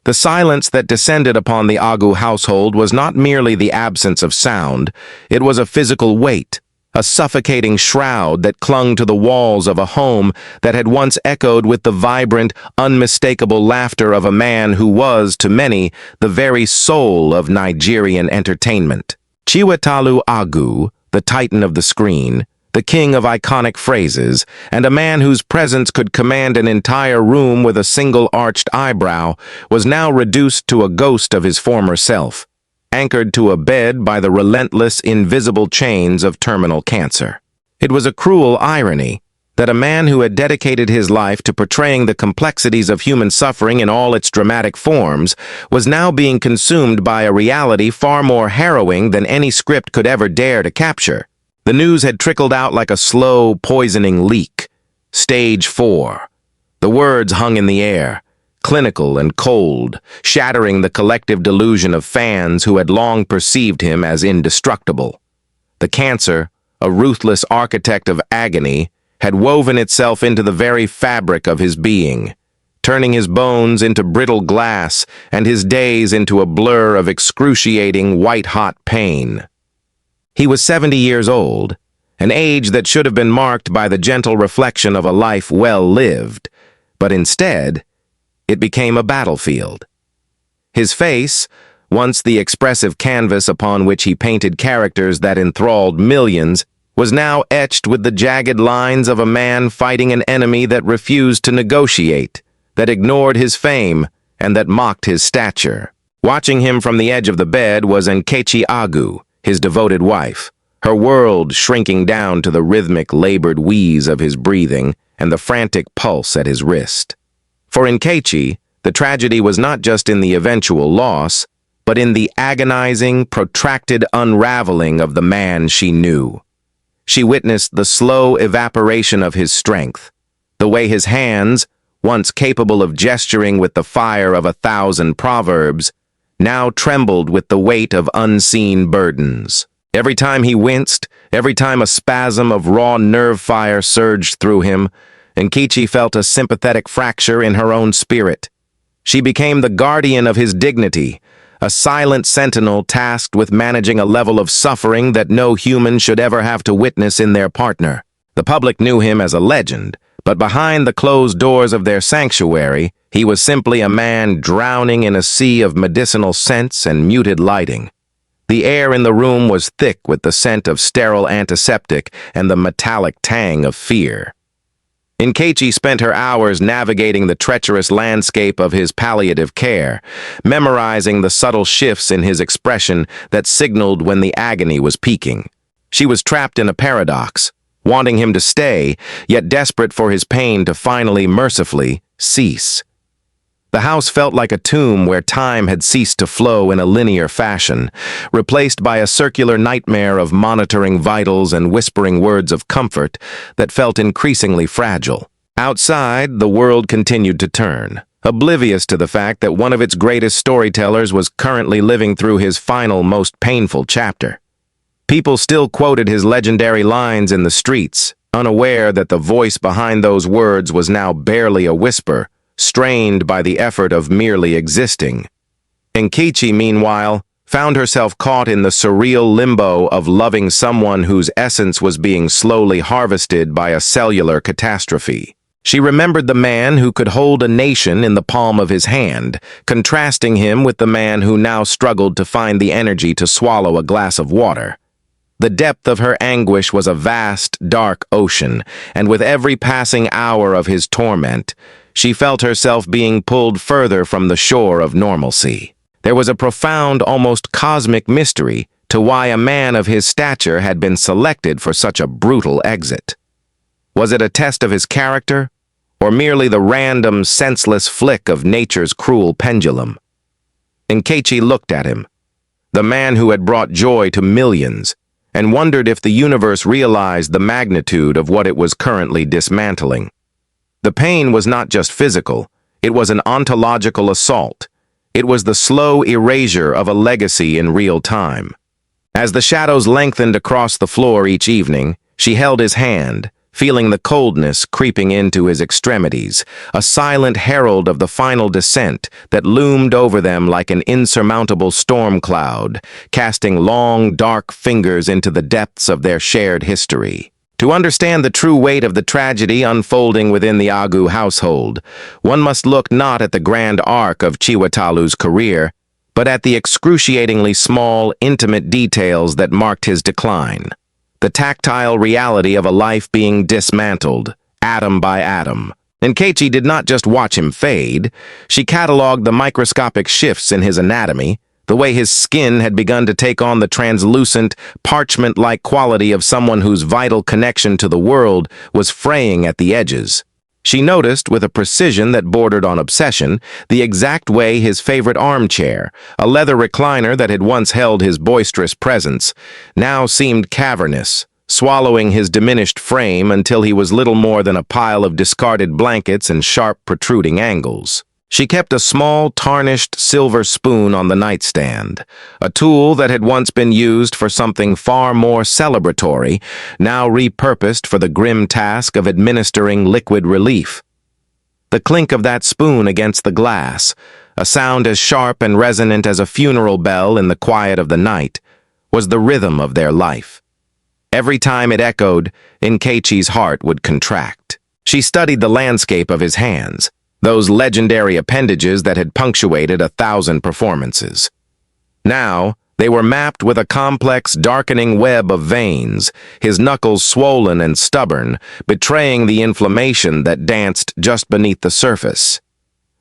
The silence that descended upon the Agu household was not merely the absence of sound, it was a physical weight, a suffocating shroud that clung to the walls of a home that had once echoed with the vibrant, unmistakable laughter of a man who was, to many, the very soul of Nigerian entertainment. Chiwetalu Agu, the titan of the screen, the king of iconic phrases, and a man whose presence could command an entire room with a single arched eyebrow, was now reduced to a ghost of his former self, anchored to a bed by the relentless, invisible chains of terminal cancer. It was a cruel irony that a man who had dedicated his life to portraying the complexities of human suffering in all its dramatic forms was now being consumed by a reality far more harrowing than any script could ever dare to capture. The news had trickled out like a slow, poisoning leak. Stage 4. The words hung in the air, clinical and cold, shattering the collective delusion of fans who had long perceived him as indestructible. The cancer, a ruthless architect of agony, had woven itself into the very fabric of his being, turning his bones into brittle glass and his days into a blur of excruciating, white-hot pain. He was 70 years old, an age that should have been marked by the gentle reflection of a life well lived, but instead, it became a battlefield. His face, once the expressive canvas upon which he painted characters that enthralled millions, was now etched with the jagged lines of a man fighting an enemy that refused to negotiate, that ignored his fame, and that mocked his stature. Watching him from the edge of the bed was Nkechi Agu, his devoted wife, her world shrinking down to the rhythmic, labored wheeze of his breathing and the frantic pulse at his wrist. For Nkechi, the tragedy was not just in the eventual loss, but in the agonizing, protracted unraveling of the man she knew. She witnessed the slow evaporation of his strength, the way his hands, once capable of gesturing with the fire of 1,000 proverbs, now trembled with the weight of unseen burdens. Every time he winced, every time a spasm of raw nerve fire surged through him, Nkechi felt a sympathetic fracture in her own spirit. She became the guardian of his dignity, a silent sentinel tasked with managing a level of suffering that no human should ever have to witness in their partner. The public knew him as a legend, but behind the closed doors of their sanctuary, he was simply a man drowning in a sea of medicinal scents and muted lighting. The air in the room was thick with the scent of sterile antiseptic and the metallic tang of fear. Nkechi spent her hours navigating the treacherous landscape of his palliative care, memorizing the subtle shifts in his expression that signaled when the agony was peaking. She was trapped in a paradox, wanting him to stay, yet desperate for his pain to finally, mercifully, cease. The house felt like a tomb where time had ceased to flow in a linear fashion, replaced by a circular nightmare of monitoring vitals and whispering words of comfort that felt increasingly fragile. Outside, the world continued to turn, oblivious to the fact that one of its greatest storytellers was currently living through his final, most painful chapter. People still quoted his legendary lines in the streets, unaware that the voice behind those words was now barely a whisper, strained by the effort of merely existing. Nkechi, meanwhile, found herself caught in the surreal limbo of loving someone whose essence was being slowly harvested by a cellular catastrophe. She remembered the man who could hold a nation in the palm of his hand, contrasting him with the man who now struggled to find the energy to swallow a glass of water. The depth of her anguish was a vast, dark ocean, and with every passing hour of his torment, she felt herself being pulled further from the shore of normalcy. There was a profound, almost cosmic mystery to why a man of his stature had been selected for such a brutal exit. Was it a test of his character, or merely the random, senseless flick of nature's cruel pendulum? Nkechi looked at him, the man who had brought joy to millions, and wondered if the universe realized the magnitude of what it was currently dismantling. The pain was not just physical, it was an ontological assault. It was the slow erasure of a legacy in real time. As the shadows lengthened across the floor each evening, she held his hand, feeling the coldness creeping into his extremities, a silent herald of the final descent that loomed over them like an insurmountable storm cloud, casting long, dark fingers into the depths of their shared history. To understand the true weight of the tragedy unfolding within the Agu household, one must look not at the grand arc of Chiwetalu's career, but at the excruciatingly small, intimate details that marked his decline. The tactile reality of a life being dismantled, atom by atom. Nkechi did not just watch him fade. She cataloged the microscopic shifts in his anatomy, the way his skin had begun to take on the translucent, parchment-like quality of someone whose vital connection to the world was fraying at the edges. She noticed, with a precision that bordered on obsession, the exact way his favorite armchair, a leather recliner that had once held his boisterous presence, now seemed cavernous, swallowing his diminished frame until he was little more than a pile of discarded blankets and sharp, protruding angles. She kept a small, tarnished silver spoon on the nightstand, a tool that had once been used for something far more celebratory, now repurposed for the grim task of administering liquid relief. The clink of that spoon against the glass, a sound as sharp and resonant as a funeral bell in the quiet of the night, was the rhythm of their life. Every time it echoed, Nkechi's heart would contract. She studied the landscape of his hands, those legendary appendages that had punctuated 1,000 performances. Now, they were mapped with a complex, darkening web of veins, his knuckles swollen and stubborn, betraying the inflammation that danced just beneath the surface.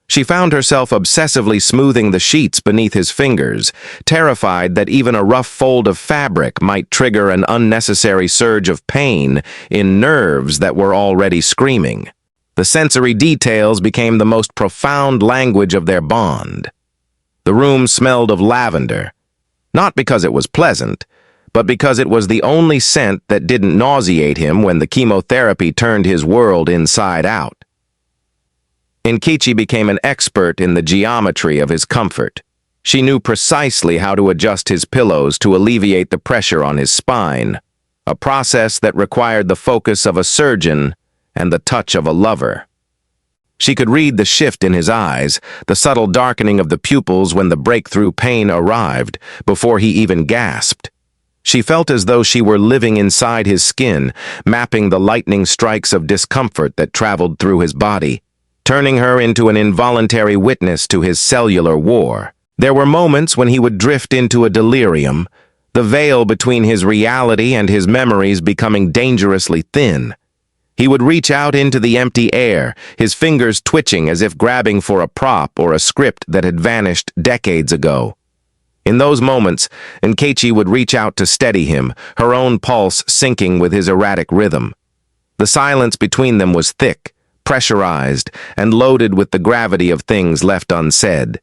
She found herself obsessively smoothing the sheets beneath his fingers, terrified that even a rough fold of fabric might trigger an unnecessary surge of pain in nerves that were already screaming. The sensory details became the most profound language of their bond. The room smelled of lavender, not because it was pleasant, but because it was the only scent that didn't nauseate him when the chemotherapy turned his world inside out. Nkechi became an expert in the geometry of his comfort. She knew precisely how to adjust his pillows to alleviate the pressure on his spine, a process that required the focus of a surgeon and the touch of a lover. She could read the shift in his eyes, the subtle darkening of the pupils when the breakthrough pain arrived, before he even gasped. She felt as though she were living inside his skin, mapping the lightning strikes of discomfort that traveled through his body, turning her into an involuntary witness to his cellular war. There were moments when he would drift into a delirium, the veil between his reality and his memories becoming dangerously thin. He would reach out into the empty air, his fingers twitching as if grabbing for a prop or a script that had vanished decades ago. In those moments, Nkechi would reach out to steady him, her own pulse syncing with his erratic rhythm. The silence between them was thick, pressurized, and loaded with the gravity of things left unsaid.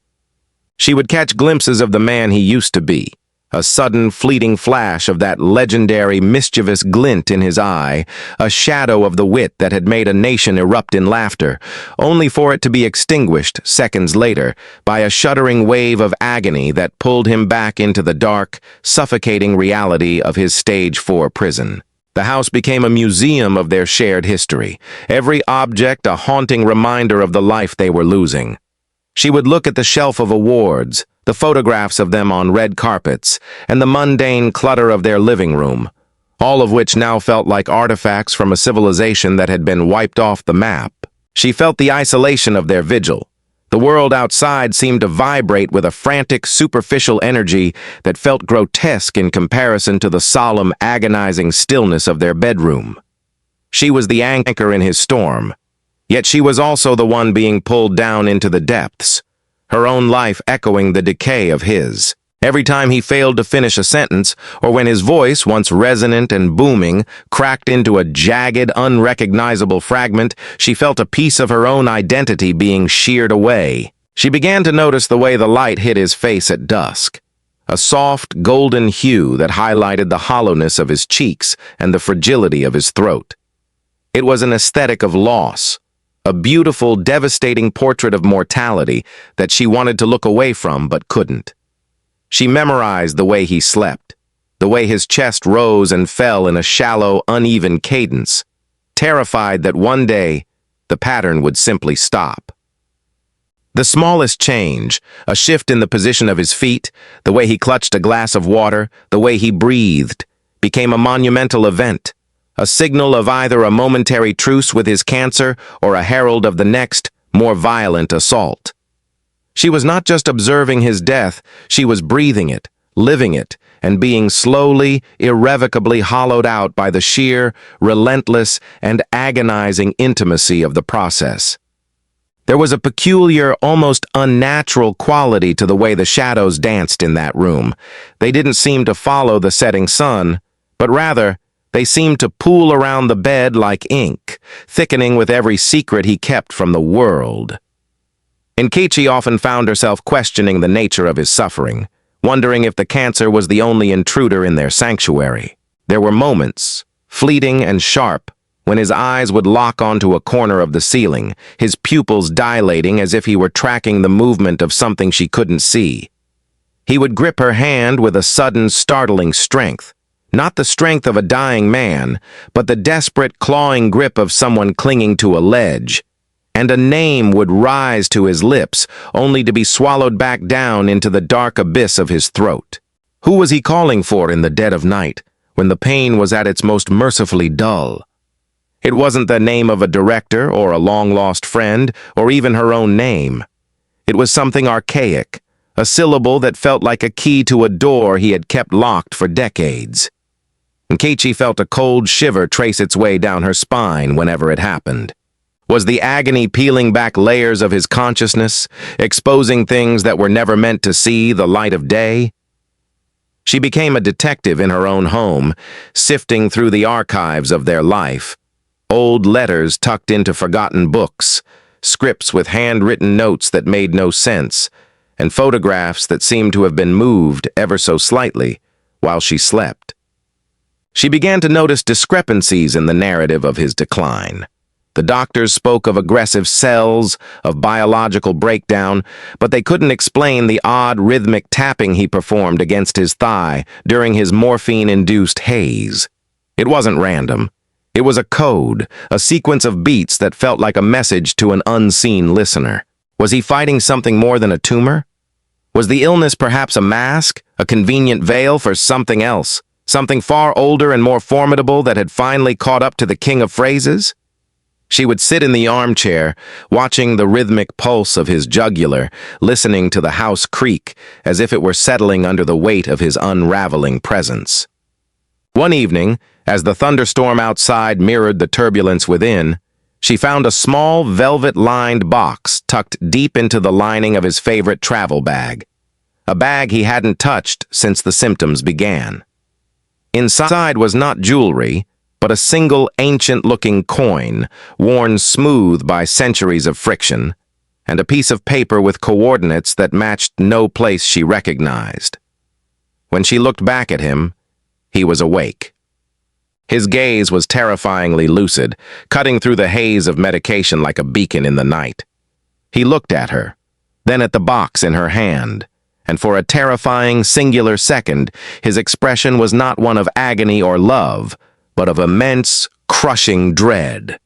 She would catch glimpses of the man he used to be, a sudden, fleeting flash of that legendary, mischievous glint in his eye, a shadow of the wit that had made a nation erupt in laughter, only for it to be extinguished seconds later by a shuddering wave of agony that pulled him back into the dark, suffocating reality of his Stage 4 prison. The house became a museum of their shared history, every object a haunting reminder of the life they were losing. She would look at the shelf of awards, the photographs of them on red carpets, and the mundane clutter of their living room, all of which now felt like artifacts from a civilization that had been wiped off the map. She felt the isolation of their vigil. The world outside seemed to vibrate with a frantic, superficial energy that felt grotesque in comparison to the solemn, agonizing stillness of their bedroom. She was the anchor in his storm, yet she was also the one being pulled down into the depths, her own life echoing the decay of his. Every time he failed to finish a sentence, or when his voice, once resonant and booming, cracked into a jagged, unrecognizable fragment, she felt a piece of her own identity being sheared away. She began to notice the way the light hit his face at dusk, a soft, golden hue that highlighted the hollowness of his cheeks and the fragility of his throat. It was an aesthetic of loss, a beautiful, devastating portrait of mortality that she wanted to look away from but couldn't. She memorized the way he slept, the way his chest rose and fell in a shallow, uneven cadence, terrified that one day the pattern would simply stop. The smallest change, a shift in the position of his feet, the way he clutched a glass of water, the way he breathed, became a monumental event, a signal of either a momentary truce with his cancer or a herald of the next, more violent assault. She was not just observing his death, she was breathing it, living it, and being slowly, irrevocably hollowed out by the sheer, relentless, and agonizing intimacy of the process. There was a peculiar, almost unnatural quality to the way the shadows danced in that room. They didn't seem to follow the setting sun, but rather, they seemed to pool around the bed like ink, thickening with every secret he kept from the world. Nkechi often found herself questioning the nature of his suffering, wondering if the cancer was the only intruder in their sanctuary. There were moments, fleeting and sharp, when his eyes would lock onto a corner of the ceiling, his pupils dilating as if he were tracking the movement of something she couldn't see. He would grip her hand with a sudden, startling strength, not the strength of a dying man, but the desperate, clawing grip of someone clinging to a ledge, and a name would rise to his lips, only to be swallowed back down into the dark abyss of his throat. Who was he calling for in the dead of night, when the pain was at its most mercifully dull? It wasn't the name of a director or a long-lost friend, or even her own name. It was something archaic, a syllable that felt like a key to a door he had kept locked for decades. Nkechi felt a cold shiver trace its way down her spine whenever it happened. Was the agony peeling back layers of his consciousness, exposing things that were never meant to see the light of day? She became a detective in her own home, sifting through the archives of their life. Old letters tucked into forgotten books, scripts with handwritten notes that made no sense, and photographs that seemed to have been moved ever so slightly while she slept. She began to notice discrepancies in the narrative of his decline. The doctors spoke of aggressive cells, of biological breakdown, but they couldn't explain the odd rhythmic tapping he performed against his thigh during his morphine-induced haze. It wasn't random. It was a code, a sequence of beats that felt like a message to an unseen listener. Was he fighting something more than a tumor? Was the illness perhaps a mask, a convenient veil for something else, something far older and more formidable that had finally caught up to the king of phrases? She would sit in the armchair, watching the rhythmic pulse of his jugular, listening to the house creak as if it were settling under the weight of his unraveling presence. One evening, as the thunderstorm outside mirrored the turbulence within, she found a small velvet-lined box tucked deep into the lining of his favorite travel bag, a bag he hadn't touched since the symptoms began. Inside was not jewelry, but a single ancient-looking coin, worn smooth by centuries of friction, and a piece of paper with coordinates that matched no place she recognized. When she looked back at him, he was awake. His gaze was terrifyingly lucid, cutting through the haze of medication like a beacon in the night. He looked at her, then at the box in her hand, and for a terrifying, singular second, his expression was not one of agony or love, but of immense, crushing dread.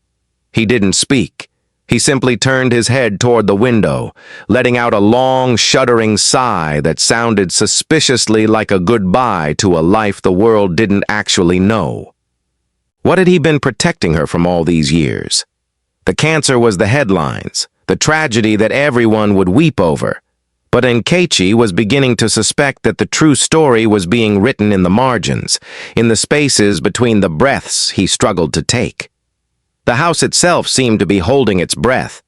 He didn't speak. He simply turned his head toward the window, letting out a long, shuddering sigh that sounded suspiciously like a goodbye to a life the world didn't actually know. What had he been protecting her from all these years? The cancer was the headlines, the tragedy that everyone would weep over. But Nkechi was beginning to suspect that the true story was being written in the margins, in the spaces between the breaths he struggled to take. The house itself seemed to be holding its breath,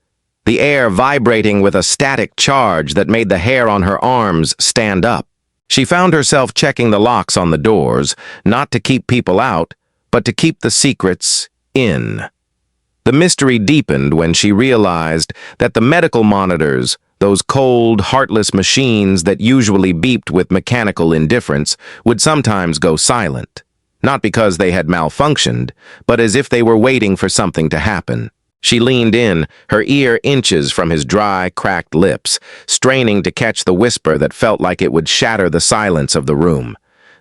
the air vibrating with a static charge that made the hair on her arms stand up. She found herself checking the locks on the doors, not to keep people out, but to keep the secrets in. The mystery deepened when she realized that the medical monitors, those cold, heartless machines that usually beeped with mechanical indifference, would sometimes go silent. Not because they had malfunctioned, but as if they were waiting for something to happen. She leaned in, her ear inches from his dry, cracked lips, straining to catch the whisper that felt like it would shatter the silence of the room.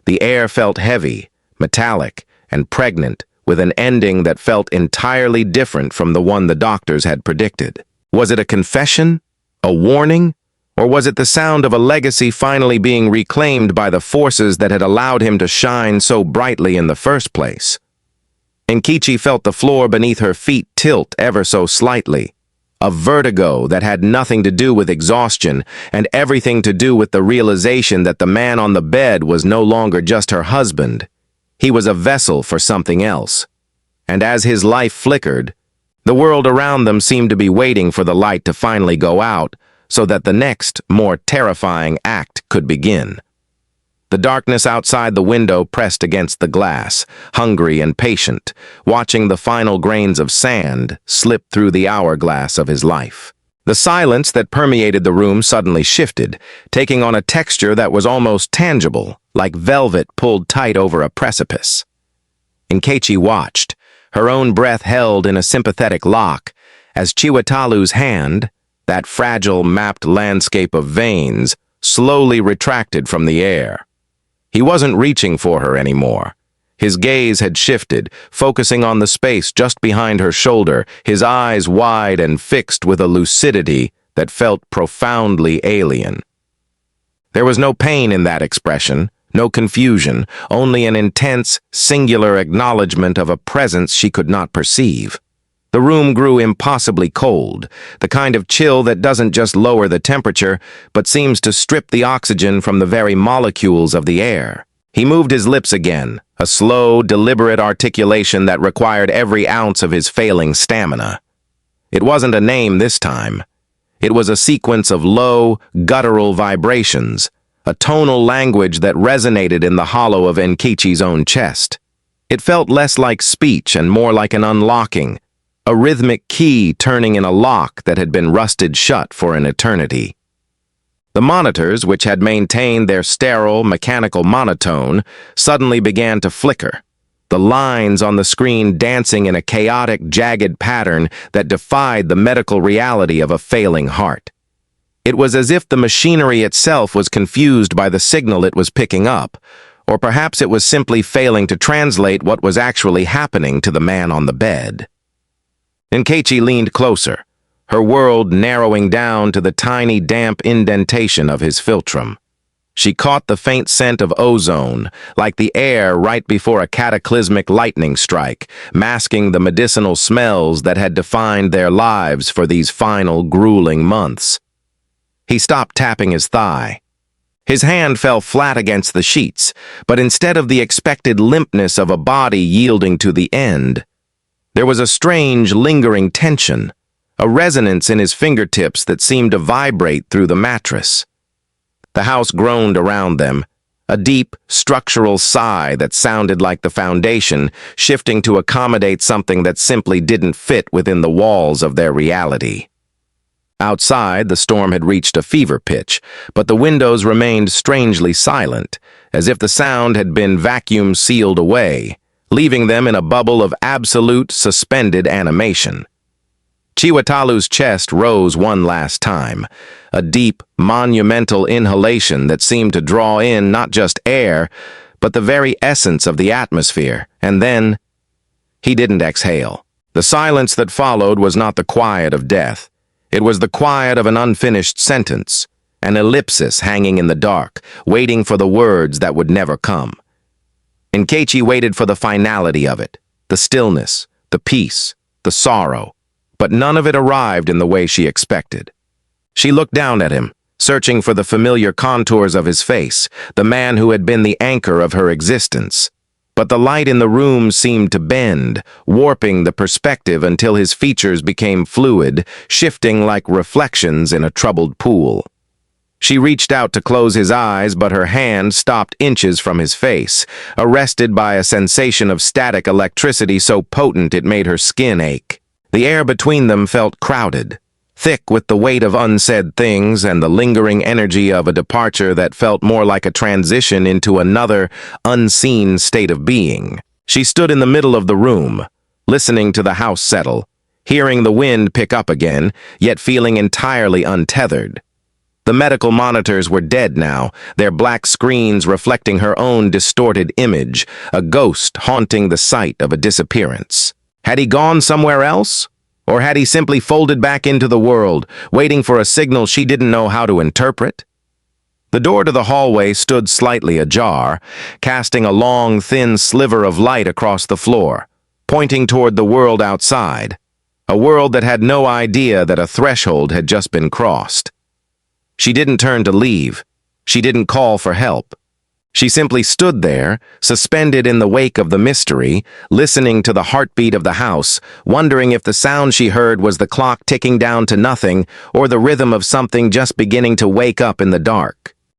The air felt heavy, metallic, and pregnant with an ending that felt entirely different from the one the doctors had predicted. Was it a confession? A warning? Or was it the sound of a legacy finally being reclaimed by the forces that had allowed him to shine so brightly in the first place? Nkechi felt the floor beneath her feet tilt ever so slightly. A vertigo that had nothing to do with exhaustion and everything to do with the realization that the man on the bed was no longer just her husband. He was a vessel for something else. And as his life flickered, the world around them seemed to be waiting for the light to finally go out so that the next, more terrifying act could begin. The darkness outside the window pressed against the glass, hungry and patient, watching the final grains of sand slip through the hourglass of his life. The silence that permeated the room suddenly shifted, taking on a texture that was almost tangible, like velvet pulled tight over a precipice. Nkechi watched, her own breath held in a sympathetic lock, as Chiwetalu's hand, that fragile mapped landscape of veins, slowly retracted from the air. He wasn't reaching for her anymore. His gaze had shifted, focusing on the space just behind her shoulder, his eyes wide and fixed with a lucidity that felt profoundly alien. There was no pain in that expression, no confusion, only an intense, singular acknowledgement of a presence she could not perceive. The room grew impossibly cold, the kind of chill that doesn't just lower the temperature, but seems to strip the oxygen from the very molecules of the air. He moved his lips again, a slow, deliberate articulation that required every ounce of his failing stamina. It wasn't a name this time. It was a sequence of low, guttural vibrations, a tonal language that resonated in the hollow of Nkechi's own chest. It felt less like speech and more like an unlocking, a rhythmic key turning in a lock that had been rusted shut for an eternity. The monitors, which had maintained their sterile, mechanical monotone, suddenly began to flicker, the lines on the screen dancing in a chaotic, jagged pattern that defied the medical reality of a failing heart. It was as if the machinery itself was confused by the signal it was picking up, or perhaps it was simply failing to translate what was actually happening to the man on the bed. Nkechi leaned closer, her world narrowing down to the tiny damp indentation of his philtrum. She caught the faint scent of ozone, like the air right before a cataclysmic lightning strike, masking the medicinal smells that had defined their lives for these final grueling months. He stopped tapping his thigh. His hand fell flat against the sheets, but instead of the expected limpness of a body yielding to the end, there was a strange, lingering tension, a resonance in his fingertips that seemed to vibrate through the mattress. The house groaned around them, a deep, structural sigh that sounded like the foundation shifting to accommodate something that simply didn't fit within the walls of their reality. Outside, the storm had reached a fever pitch, but the windows remained strangely silent, as if the sound had been vacuum-sealed away, leaving them in a bubble of absolute, suspended animation. Chiwetalu's chest rose one last time, a deep, monumental inhalation that seemed to draw in not just air, but the very essence of the atmosphere, and then he didn't exhale. The silence that followed was not the quiet of death. It was the quiet of an unfinished sentence, an ellipsis hanging in the dark, waiting for the words that would never come. Nkechi waited for the finality of it, the stillness, the peace, the sorrow, but none of it arrived in the way she expected. She looked down at him, searching for the familiar contours of his face, the man who had been the anchor of her existence. But the light in the room seemed to bend, warping the perspective until his features became fluid, shifting like reflections in a troubled pool. She reached out to close his eyes, but her hand stopped inches from his face, arrested by a sensation of static electricity so potent it made her skin ache. The air between them felt crowded, thick with the weight of unsaid things and the lingering energy of a departure that felt more like a transition into another, unseen state of being. She stood in the middle of the room, listening to the house settle, hearing the wind pick up again, yet feeling entirely untethered. The medical monitors were dead now, their black screens reflecting her own distorted image, a ghost haunting the site of a disappearance. Had he gone somewhere else? Or had he simply folded back into the world, waiting for a signal she didn't know how to interpret? The door to the hallway stood slightly ajar, casting a long, thin sliver of light across the floor, pointing toward the world outside, a world that had no idea that a threshold had just been crossed. She didn't turn to leave. She didn't call for help. She simply stood there, suspended in the wake of the mystery, listening to the heartbeat of the house, wondering if the sound she heard was the clock ticking down to nothing or the rhythm of something just beginning to wake up in the dark.